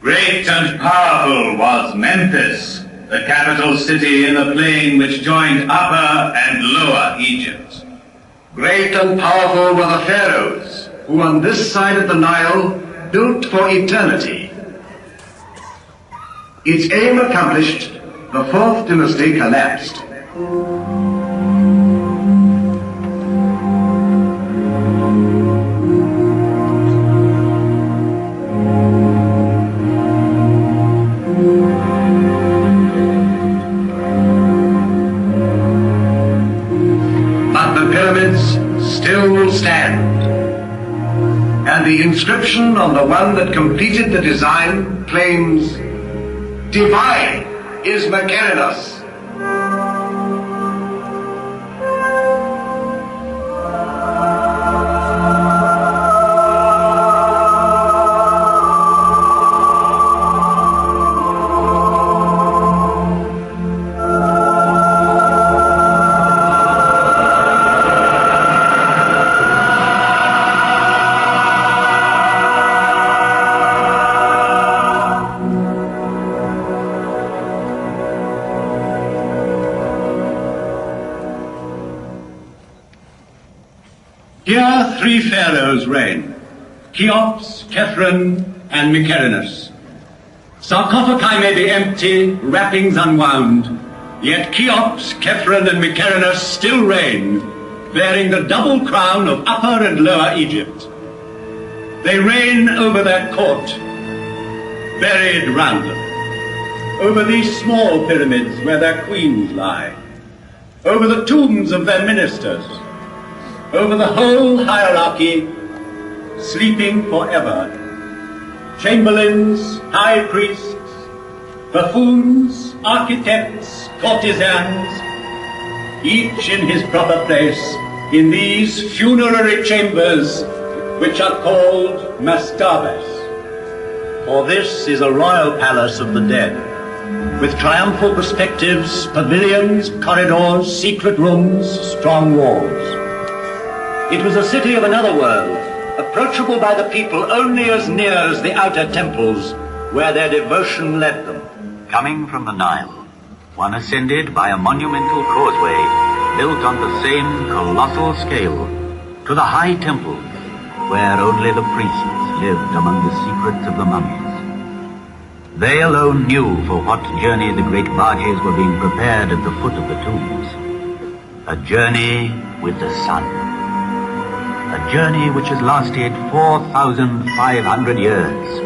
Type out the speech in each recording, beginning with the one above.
Great and powerful was Memphis, the capital city in the plain which joined Upper and Lower Egypt. Great and powerful were the pharaohs, who on this side of the Nile built for eternity. Its aim accomplished, the fourth dynasty collapsed. Still stand. And the inscription on the one that completed the design claims, "Divine is Mykerinos." Here 3 pharaohs reign, Cheops, Khephren, and Mykerinos. Sarcophagi may be empty, wrappings unwound, yet Cheops, Khephren, and Mykerinos still reign, bearing the double crown of Upper and Lower Egypt. They reign over their court, buried round them, over these small pyramids where their queens lie, over the tombs of their ministers, over the whole hierarchy, sleeping forever. Chamberlains, high priests, buffoons, architects, courtesans, each in his proper place in these funerary chambers which are called mastabas. For this is a royal palace of the dead, with triumphal perspectives, pavilions, corridors, secret rooms, strong walls. It was a city of another world, approachable by the people only as near as the outer temples where their devotion led them. Coming from the Nile, one ascended by a monumental causeway built on the same colossal scale to the high temples where only the priests lived among the secrets of the mummies. They alone knew for what journey the great barges were being prepared at the foot of the tombs. A journey with the sun. A journey which has lasted 4,500 years.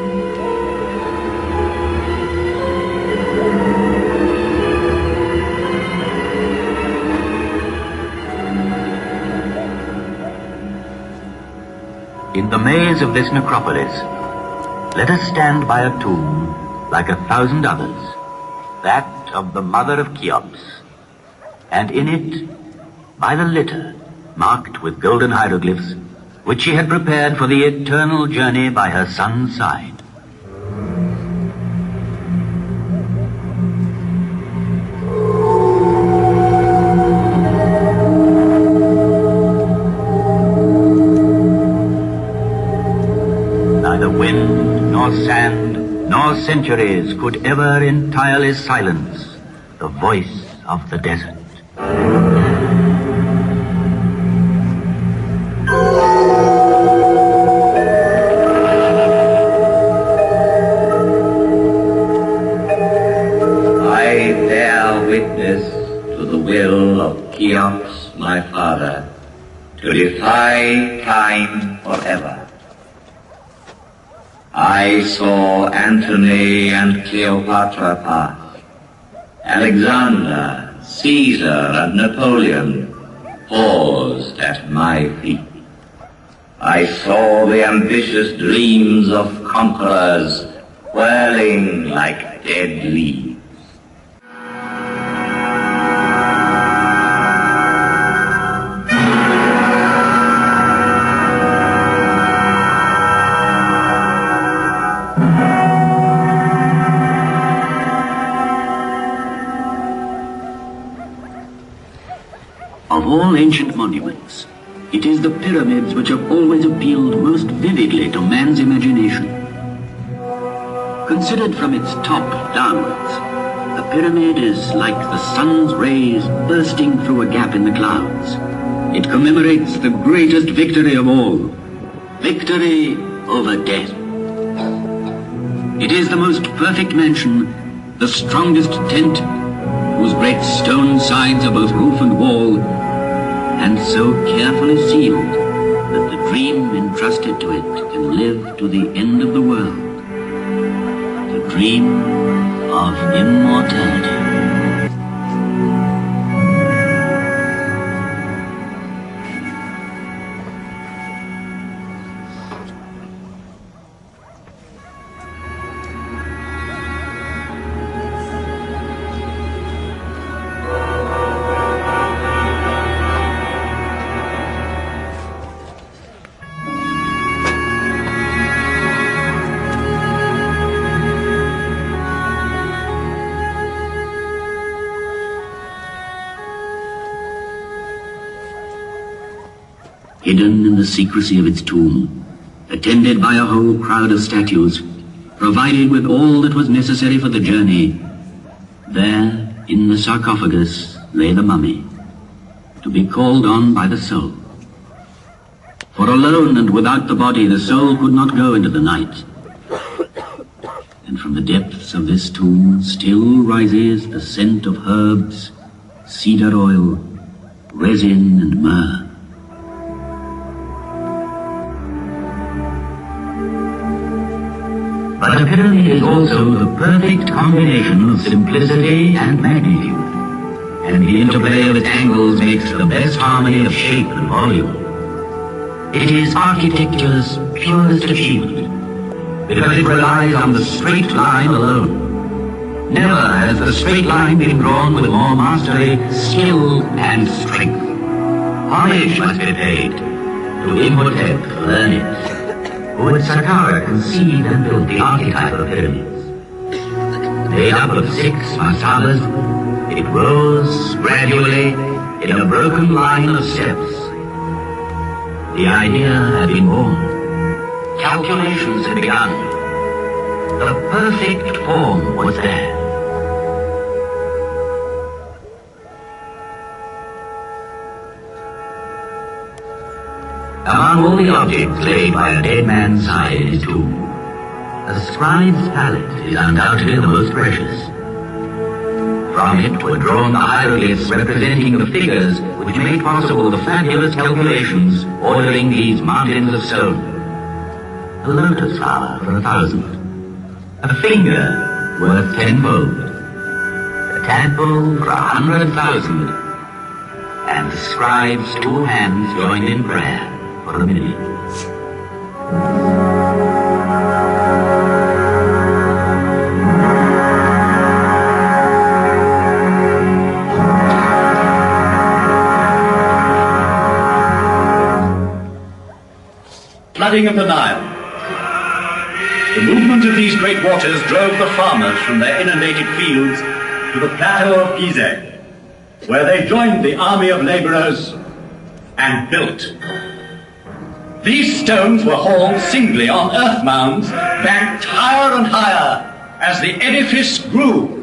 In the maze of this necropolis, let us stand by a tomb like 1,000 others, that of the mother of Cheops, and in it, by the litter, marked with golden hieroglyphs, which she had prepared for the eternal journey by her son's side. Neither wind, nor sand, nor centuries could ever entirely silence the voice of the desert. Cheops, my father, to defy time forever. I saw Antony and Cleopatra pass, Alexander, Caesar, and Napoleon paused at my feet. I saw the ambitious dreams of conquerors whirling like dead leaves. Of all ancient monuments, it is the pyramids which have always appealed most vividly to man's imagination. Considered from its top downwards, a pyramid is like the sun's rays bursting through a gap in the clouds. It commemorates the greatest victory of all, victory over death. It is the most perfect mansion, the strongest tent, whose great stone sides are both roof and wall, and so carefully sealed that the dream entrusted to it can live to the end of the world. The dream of immortality. Hidden in the secrecy of its tomb, attended by a whole crowd of statues, provided with all that was necessary for the journey, there, in the sarcophagus, lay the mummy, to be called on by the soul. For alone and without the body, the soul could not go into the night. And from the depths of this tomb still rises the scent of herbs, cedar oil, resin, and myrrh. But a pyramid is also the perfect combination of simplicity and magnitude, and the interplay of its angles makes the best harmony of shape and volume. It is architecture's purest achievement, because it relies on the straight line alone. Never has the straight line been drawn with more mastery, skill, and strength. Homage must be paid to Imhotep, learned, who at Saqqara conceived and built the archetype of pyramids. Made up of 6 mastabas, it rose gradually in a broken line of steps. The idea had been born. Calculations had begun. The perfect form was there. Among all the objects laid by a dead man's side in his tomb, a scribe's palette is undoubtedly the most precious. From it were drawn the hieroglyphs representing the figures which made possible the fabulous calculations ordering these mountains of stone. A lotus flower for 1,000, a finger worth 10-fold, a tadpole for 100,000, and the scribe's 2 hands joined in prayer for a minute. Flooding of the Nile. The movement of these great waters drove the farmers from their inundated fields to the plateau of Gizeh, where they joined the army of laborers and built. These stones were hauled singly on earth mounds, banked higher and higher as the edifice grew.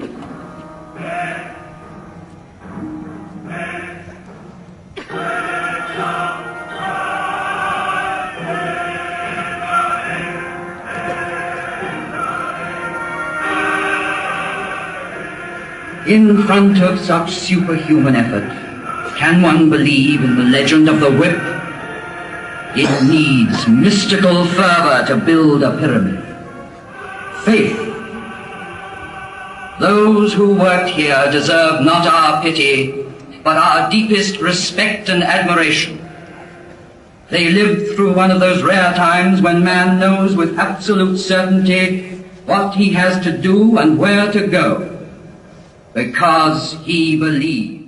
In front of such superhuman effort, can one believe in the legend of the whip? It needs mystical fervor to build a pyramid. Faith. Those who worked here deserve not our pity, but our deepest respect and admiration. They lived through one of those rare times when man knows with absolute certainty what he has to do and where to go, because he believes.